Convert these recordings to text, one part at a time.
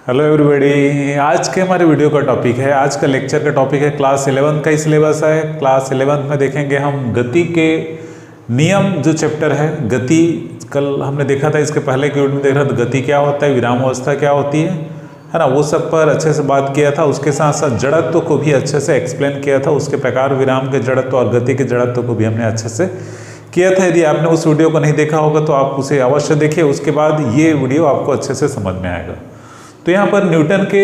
Hello everybody, आज के हमारे वीडियो का टॉपिक है, आज का लेक्चर का टॉपिक है क्लास 11 का ही सिलेबस है। क्लास 11 में देखेंगे हम गति के नियम जो चैप्टर है। गति कल हमने देखा था, इसके पहले के वीडियो में देखा था गति क्या होता है, विराम अवस्था क्या होती है ना, वो सब पर अच्छे से बात किया था। उसके साथ साथ जड़त्व को भी अच्छे से एक्सप्लेन किया था, उसके प्रकार विराम के जड़त्व और गति के जड़त्व को भी हमने अच्छे से किया था। यदि आपने उस वीडियो को नहीं देखा होगा तो आप उसे अवश्य देखिए, उसके बाद ये वीडियो आपको अच्छे से समझ में आएगा। तो यहाँ पर न्यूटन के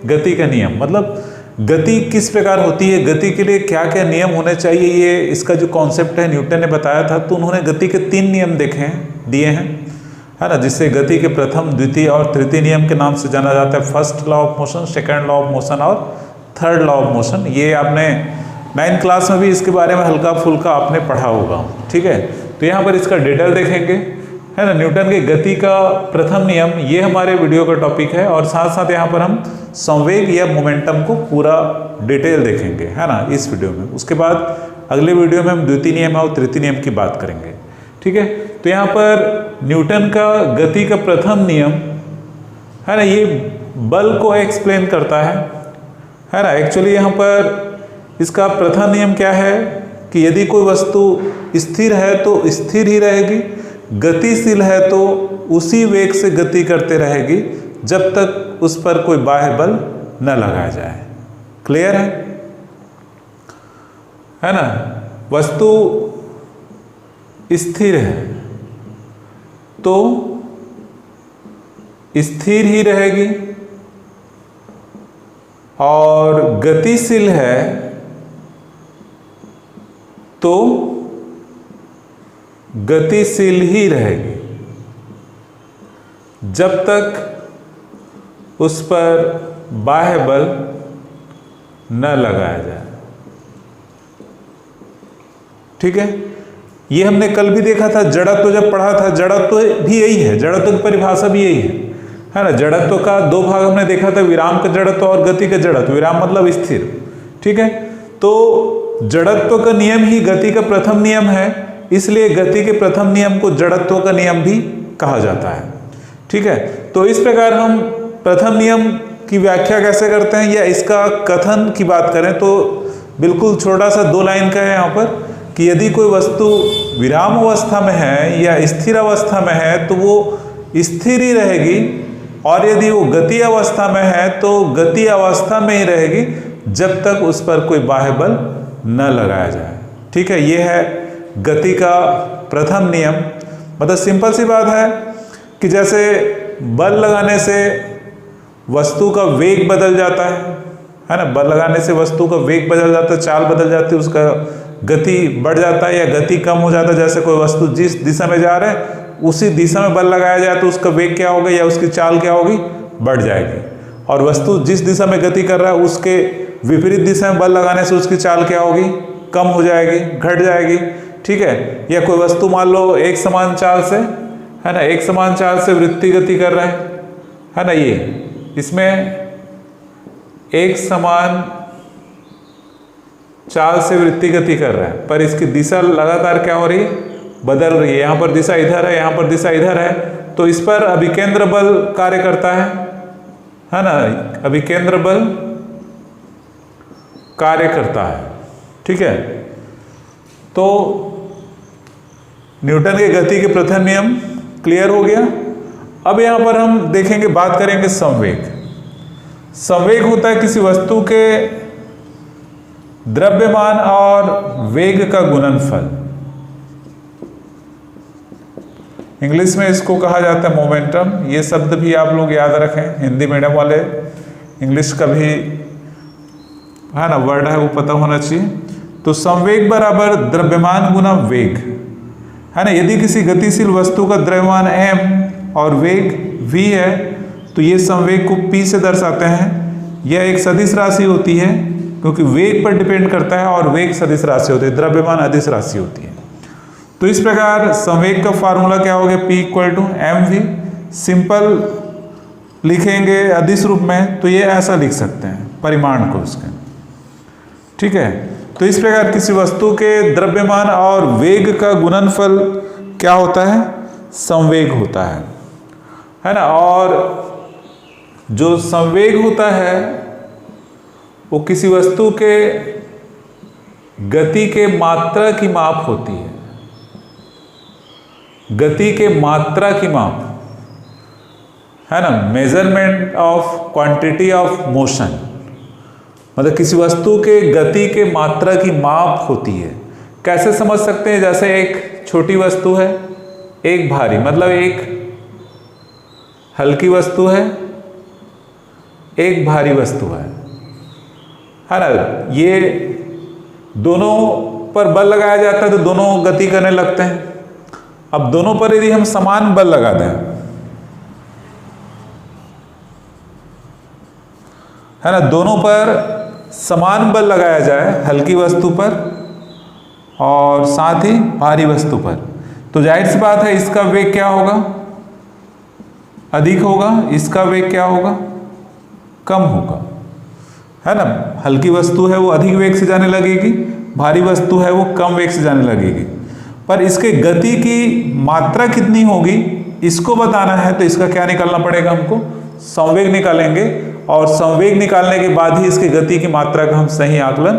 गति का नियम, मतलब गति किस प्रकार होती है, गति के लिए क्या क्या नियम होने चाहिए, ये इसका जो कॉन्सेप्ट है न्यूटन ने बताया था। तो उन्होंने गति के 3 नियम दिए हैं, है ना, जिससे गति के प्रथम, द्वितीय और तृतीय नियम के नाम से जाना जाता है। First law of motion, second law of motion और थर्ड लॉ ऑफ मोशन। ये आपने 9th क्लास में भी इसके बारे में हल्का फुल्का आपने पढ़ा होगा, ठीक है। तो यहाँ पर इसका डिटेल देखेंगे, है ना। न्यूटन के गति का प्रथम नियम, ये हमारे वीडियो का टॉपिक है। और साथ साथ यहाँ पर हम संवेग या मोमेंटम को पूरा डिटेल देखेंगे, है ना, इस वीडियो में। उसके बाद अगले वीडियो में हम द्वितीय नियम और तृतीय नियम की बात करेंगे, ठीक है। तो यहाँ पर न्यूटन का गति का प्रथम नियम, है ना, ये बल को एक्सप्लेन करता है ना। एक्चुअली यहाँ पर इसका प्रथम नियम क्या है कि यदि कोई वस्तु स्थिर है तो स्थिर ही रहेगी, गतिशील है तो उसी वेग से गति करते रहेगी जब तक उस पर कोई बाह्य बल न लगाया जाए। क्लियर है ना। वस्तु स्थिर है तो स्थिर ही रहेगी और गतिशील है तो गतिशील ही रहेगी जब तक उस पर बाह्य बल न लगाया जाए, ठीक है। ये हमने कल भी देखा था, जड़त्व जब पढ़ा था, जड़त्व भी यही है, जड़त्व की परिभाषा भी यही है ना। जड़त्व का 2 भाग हमने देखा था, विराम का जड़त्व और गति का जड़त्व। विराम मतलब स्थिर, ठीक है। तो जड़त्व का नियम ही गति का प्रथम नियम है, इसलिए गति के प्रथम नियम को जड़त्व का नियम भी कहा जाता है, ठीक है। तो इस प्रकार हम प्रथम नियम की व्याख्या कैसे करते हैं या इसका कथन की बात करें तो बिल्कुल छोटा सा 2 लाइन का है यहाँ पर कि यदि कोई वस्तु विराम अवस्था में है या स्थिर अवस्था में है तो वो स्थिर ही रहेगी, और यदि वो गति अवस्था में है तो गति अवस्था में ही रहेगी जब तक उस पर कोई बाह्य बल न लगाया जाए, ठीक है। ये है गति का प्रथम नियम। मतलब सिंपल सी बात है कि जैसे बल लगाने से वस्तु का वेग बदल जाता है ना, बल लगाने से वस्तु का वेग बदल जाता है, चाल बदल जाती है, उसका गति बढ़ जाता है या गति कम हो जाता है। जैसे कोई वस्तु जिस दिशा में जा रहा है उसी दिशा में बल लगाया जाए तो उसका वेग क्या होगा या उसकी चाल क्या होगी, बढ़ जाएगी। और वस्तु जिस दिशा में गति कर रहा है उसके विपरीत दिशा में बल लगाने से उसकी चाल क्या होगी, कम हो जाएगी, घट जाएगी, ठीक है। या कोई वस्तु मान लो एक समान चाल से, है ना, एक समान चाल से वृत्तीय गति कर रहा है ना, ये इसमें एक समान चाल से वृत्तीय गति कर रहा है, पर इसकी दिशा लगातार क्या हो रही है, बदल रही है। यहाँ पर दिशा इधर है, यहाँ पर दिशा इधर है, तो इस पर अभिकेंद्र बल कार्य करता है ना, अभिकेंद्र बल कार्य करता है, ठीक है। तो न्यूटन के गति के प्रथम नियम क्लियर हो गया। अब यहाँ पर हम देखेंगे, बात करेंगे संवेग। संवेग होता है किसी वस्तु के द्रव्यमान और वेग का गुणनफल। इंग्लिश में इसको कहा जाता है मोमेंटम। ये शब्द भी आप लोग याद रखें, हिंदी मीडियम वाले इंग्लिश का भी, है ना, वर्ड है वो पता होना चाहिए। तो संवेग बराबर द्रव्यमान गुना वेग, है ना। यदि किसी गतिशील वस्तु का द्रव्यमान m और वेग v है तो ये संवेग को p से दर्शाते हैं। यह एक सदिश राशि होती है क्योंकि वेग पर डिपेंड करता है और वेग सदिश राशि होती है, द्रव्यमान अदिश राशि होती है। तो इस प्रकार संवेग का फार्मूला क्या हो गया, p = mv। सिंपल लिखेंगे अदिश रूप में तो ये ऐसा लिख सकते हैं परिमाण को उसके, ठीक है। तो इस प्रकार किसी वस्तु के द्रव्यमान और वेग का गुणनफल क्या होता है, संवेग होता है ना। और जो संवेग होता है वो किसी वस्तु के गति के मात्रा की माप होती है। गति के मात्रा की माप है ना, measurement of quantity of motion, मतलब किसी वस्तु के गति के मात्रा की माप होती है। कैसे समझ सकते हैं? जैसे एक छोटी वस्तु है, एक भारी, मतलब एक हल्की वस्तु है, एक भारी वस्तु है ना। ये दोनों पर बल लगाया जाता है तो दोनों गति करने लगते हैं। अब दोनों पर यदि हम समान बल लगा दें, है ना, दोनों पर समान बल लगाया जाए, हल्की वस्तु पर और साथ ही भारी वस्तु पर, तो जाहिर सी बात है इसका वेग क्या होगा? अधिक होगा। इसका वेग क्या होगा? कम होगा, है ना। हल्की वस्तु है वो अधिक वेग से जाने लगेगी, भारी वस्तु है वो कम वेग से जाने लगेगी। पर इसके गति की मात्रा कितनी होगी इसको बताना है तो इसका क्या निकालना पड़ेगा? हमको संवेग निकालेंगे, और संवेग निकालने के बाद ही इसकी गति की मात्रा का हम सही आकलन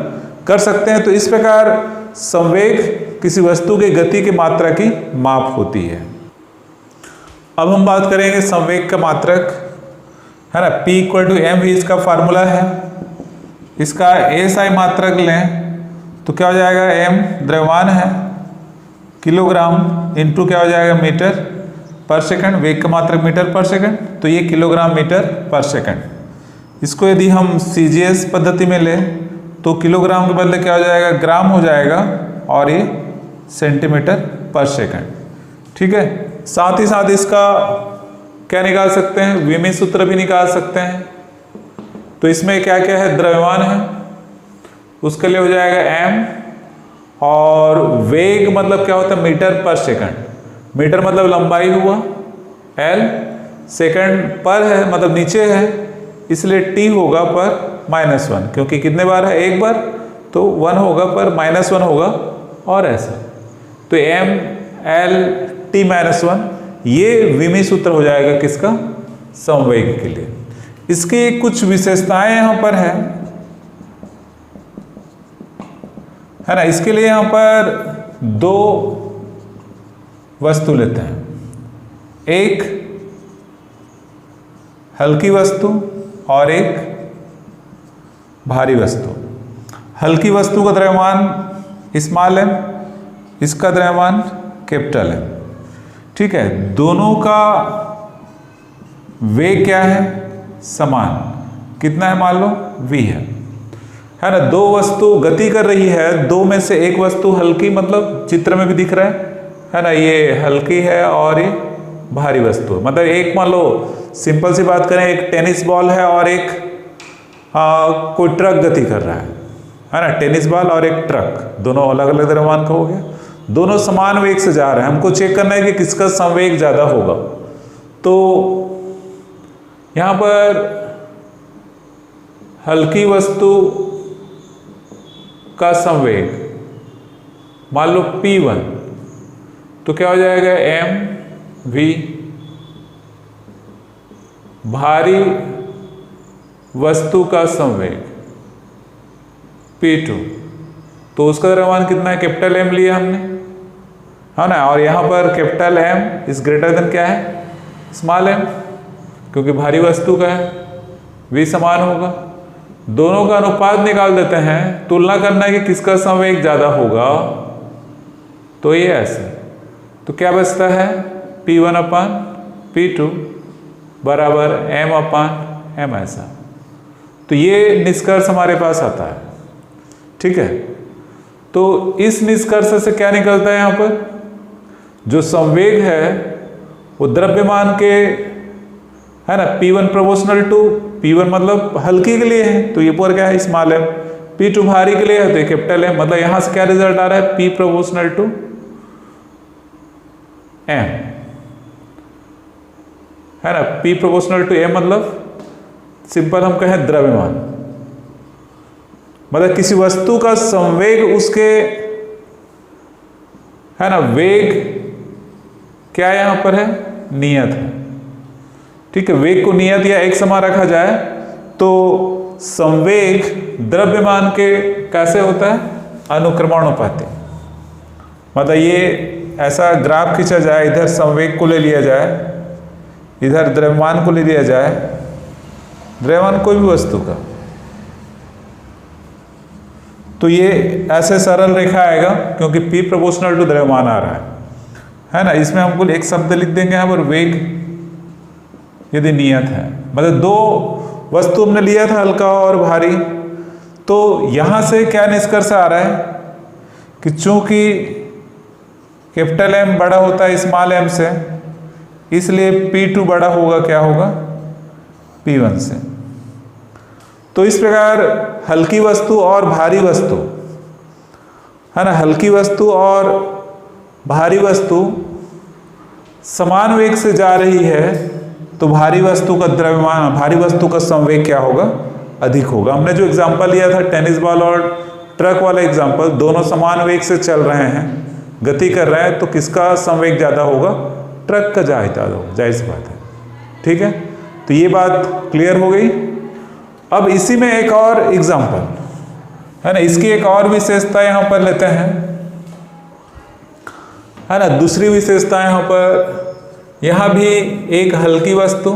कर सकते हैं। तो इस प्रकार संवेग किसी वस्तु के गति की मात्रा की माप होती है। अब हम बात करेंगे संवेग का मात्रक, है ना। P = mv इसका फार्मूला है। इसका SI मात्रक लें तो क्या हो जाएगा? m द्रव्यमान है, किलोग्राम इंटू क्या हो जाएगा? मीटर पर सेकंड। वेग का मात्रक मीटर पर सेकंड, तो ये किलोग्राम मीटर पर सेकंड। इसको यदि हम CGS पद्धति में लें तो किलोग्राम के बदले क्या हो जाएगा? ग्राम हो जाएगा, और ये सेंटीमीटर पर सेकंड। ठीक है। साथ ही साथ इसका क्या निकाल सकते हैं? विमीय सूत्र भी निकाल सकते हैं। तो इसमें क्या क्या है? द्रव्यमान है, उसके लिए हो जाएगा m, और वेग मतलब क्या होता है? मीटर पर सेकंड। मीटर मतलब लंबाई हुआ, l सेकंड पर है मतलब नीचे है, इसलिए t होगा पर -1, क्योंकि कितने बार है? एक बार, तो 1 होगा पर -1 होगा, और ऐसा। तो m l t -1 ये विमीय सूत्र हो जाएगा किसका? संवेग के लिए। इसकी कुछ विशेषताएं यहां पर है ना। इसके लिए यहां पर दो वस्तु लेते हैं, एक हल्की वस्तु और एक भारी वस्तु। हल्की वस्तु का द्रव्यमान स्मॉल m, इसका द्रव्यमान कैपिटल M। ठीक है। दोनों का वेग क्या है? समान। कितना है? मान लो v है ना। दो वस्तु गति कर रही है, दो में से एक वस्तु हल्की, मतलब चित्र में भी दिख रहा है ना, ये हल्की है और ये भारी वस्तु है। मतलब एक मान लो सिंपल सी बात करें, एक टेनिस बॉल है और एक कोई ट्रक गति कर रहा है ना। टेनिस बॉल और एक ट्रक, दोनों अलग अलग द्रव्यमान का हो गया, दोनों समान वेग से जा रहे हैं। हमको चेक करना है कि किसका संवेग ज्यादा होगा। तो यहां पर हल्की वस्तु का संवेग मान लो P1, तो क्या हो जाएगा? mv। भारी वस्तु का संवेग P2, तो उसका द्रव्यमान कितना है? कैपिटल M लिया हमने, है ना। और यहां पर capital M is greater than क्या है? स्मॉल m, क्योंकि भारी वस्तु का है, v समान होगा। दोनों का अनुपात निकाल देते हैं, तुलना करना है कि किसका संवेग ज्यादा होगा। तो ये ऐसे, तो क्या बचता है? P1/P2 बराबर m/m ऐसा। तो ये निष्कर्ष हमारे पास आता है। ठीक है। तो इस निष्कर्ष से क्या निकलता है? यहां पर जो संवेग है वो द्रव्यमान के, है ना, P1 प्रोपोर्शनल टू P1 मतलब हल्की के लिए है, तो ये पर क्या है? Small m। P2 भारी के लिए है तो ये कैपिटल M। मतलब यहां से क्या रिजल्ट आ रहा है? P प्रोपोर्शनल टू M, है ना। P प्रोपोर्शनल टू M मतलब सिंपल हम कहें द्रव्यमान, मतलब किसी वस्तु का संवेग उसके, है ना, वेग क्या यहां पर है? नियत है। ठीक है, वेग को नियत या एक समान रखा जाए तो संवेग द्रव्यमान के कैसे होता है, अनुक्रमणानुपाती। मतलब ये ऐसा ग्राफ खींचा जाए, इधर संवेग को ले लिया जाए, इधर द्रव्यमान को ले लिया जाए, द्रव्यमान कोई भी वस्तु का, तो ये ऐसे सरल रेखा आएगा क्योंकि P प्रोपोर्शनल टू द्रव्यमान आ रहा है ना। इसमें हमको एक शब्द लिख देंगे यहाँ पर, वेग यदि नियत है, मतलब दो वस्तु हमने लिया था हल्का और भारी, तो यहाँ से क्या निष्कर्ष आ रहा है कि चूंकि कैपिटल M बड़ा होता है स्मॉल m से, इसलिए P2 बड़ा होगा, क्या होगा, P1 से। तो इस प्रकार हल्की वस्तु और भारी वस्तु है ना, हल्की वस्तु और भारी वस्तु समान वेग से जा रही है तो भारी वस्तु का द्रव्यमान, भारी वस्तु का संवेग क्या होगा, अधिक होगा। हमने जो एग्जांपल लिया था टेनिस बॉल और ट्रक वाला एग्जांपल, दोनों समान वेग से चल रहे हैं, गति कर रहे हैं, तो किसका संवेग ज़्यादा होगा, ट्रक का ज़्यादा होगा, जाहिर सी बात है। ठीक है, तो ये बात क्लियर हो गई। अब इसी में एक और एग्जांपल है ना, इसकी एक और विशेषता यहाँ पर लेते हैं है ना। दूसरी विशेषता यहाँ पर, यहाँ भी एक हल्की वस्तु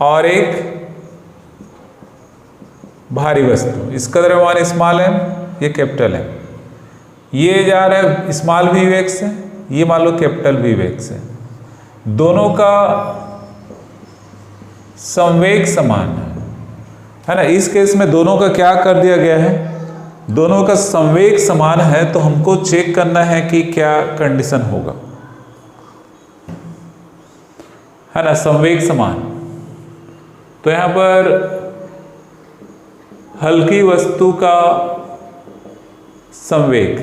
और एक भारी वस्तु, इसका द्रव्यमान स्मॉल m, ये कैपिटल M, ये जा रहा है स्मॉल v वेग से, ये मान लो कैपिटल V वेग से, दोनों का संवेग समान है ना। इस केस में दोनों का क्या कर दिया गया है, दोनों का संवेग समान है, तो हमको चेक करना है कि क्या कंडीशन होगा, है ना, संवेग समान। तो यहां पर हल्की वस्तु का संवेग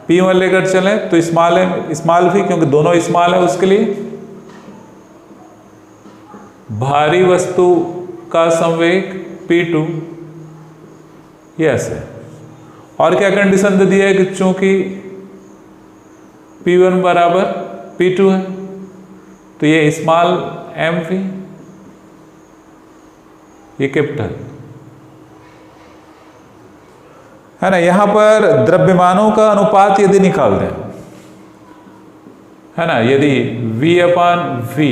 P1 लेकर चलें तो स्मॉल है, स्मॉल भी, क्योंकि दोनों स्मॉल है उसके लिए। भारी वस्तु का संवेग P2, ये ऐसे। और क्या कंडीशन दे दिया है कि चूंकि P1 बराबर P2 है तो ये स्मॉल m भी, ये कैपिटल है ना। यहां पर द्रव्यमानों का अनुपात यदि निकाल दें है ना, यदि V/V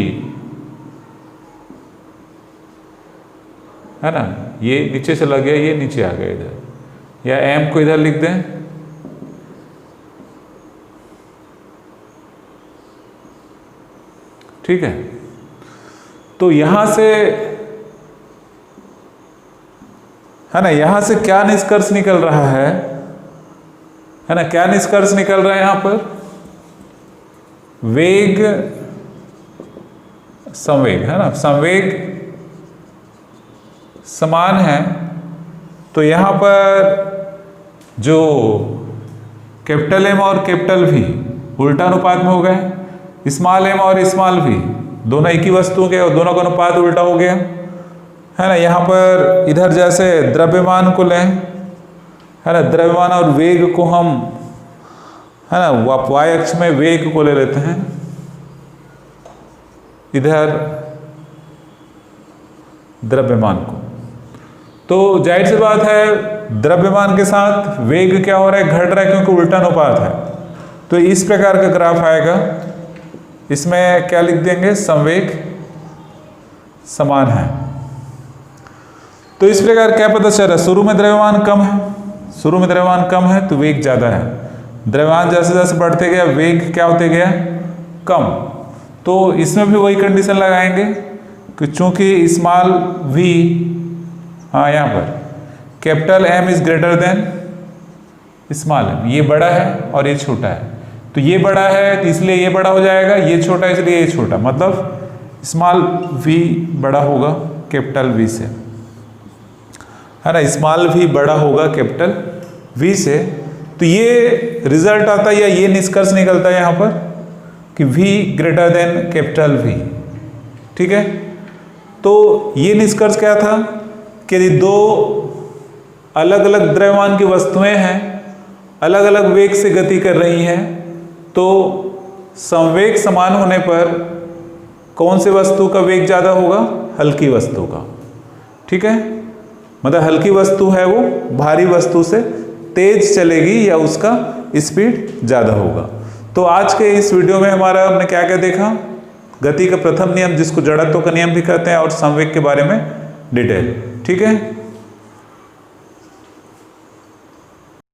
है ना, ये नीचे चला गया, ये नीचे आ गया इधर, या m को इधर लिख दें, ठीक है। तो यहां से है ना, यहां से क्या निष्कर्ष निकल रहा है ना, क्या निष्कर्ष निकल रहा है यहां पर, वेग संवेग है ना, संवेग समान है, तो यहां पर जो कैपिटल M और कैपिटल V उल्टा अनुपात में हो गए, स्मॉल m और स्मॉल v दोनों एक ही वस्तु के और दोनों का अनुपात उल्टा हो गया है ना। यहाँ पर इधर जैसे द्रव्यमान को लें है ना, द्रव्यमान और वेग को हम है ना, y अक्ष में वेग को ले लेते हैं, इधर द्रव्यमान को, तो जाहिर सी बात है द्रव्यमान के साथ वेग क्या हो रहा है, घट रहा है, क्योंकि उल्टा अनुपात है। तो इस प्रकार का ग्राफ आएगा, इसमें क्या लिख देंगे, संवेग समान है। तो इस प्रकार क्या पता चल रहा है, शुरू में द्रव्यमान कम है, शुरू में द्रव्यमान कम है तो वेग ज़्यादा है, द्रव्यमान जैसे जैसे बढ़ते गया वेग क्या होते गया, कम। तो इसमें भी वही कंडीशन लगाएंगे कि चूंकि स्मॉल v, हाँ यहाँ पर capital M is greater than small m, ये बड़ा है और ये छोटा है, तो ये बड़ा है तो इसलिए ये बड़ा हो जाएगा, ये छोटा है इसलिए ये छोटा, मतलब स्मॉल v बड़ा होगा कैपिटल V से है ना, स्मॉल v बड़ा होगा कैपिटल V से। तो ये रिजल्ट आता है या ये निष्कर्ष निकलता है यहाँ पर कि v greater than capital V, ठीक है। तो ये निष्कर्ष क्या था कि यदि दो अलग अलग द्रव्यमान की वस्तुएं हैं, अलग अलग वेग से गति कर रही हैं, तो संवेग समान होने पर कौन से वस्तु का वेग ज़्यादा होगा? हल्की वस्तु का। ठीक है, मतलब हल्की वस्तु है वो भारी वस्तु से तेज चलेगी या उसका स्पीड ज़्यादा होगा। तो आज के इस वीडियो में हमने क्या क्या देखा? गति का प्रथम नियम जिसको जड़त्व का नियम भी कहते हैं और संवेग के बारे में डिटेल। ठीक है,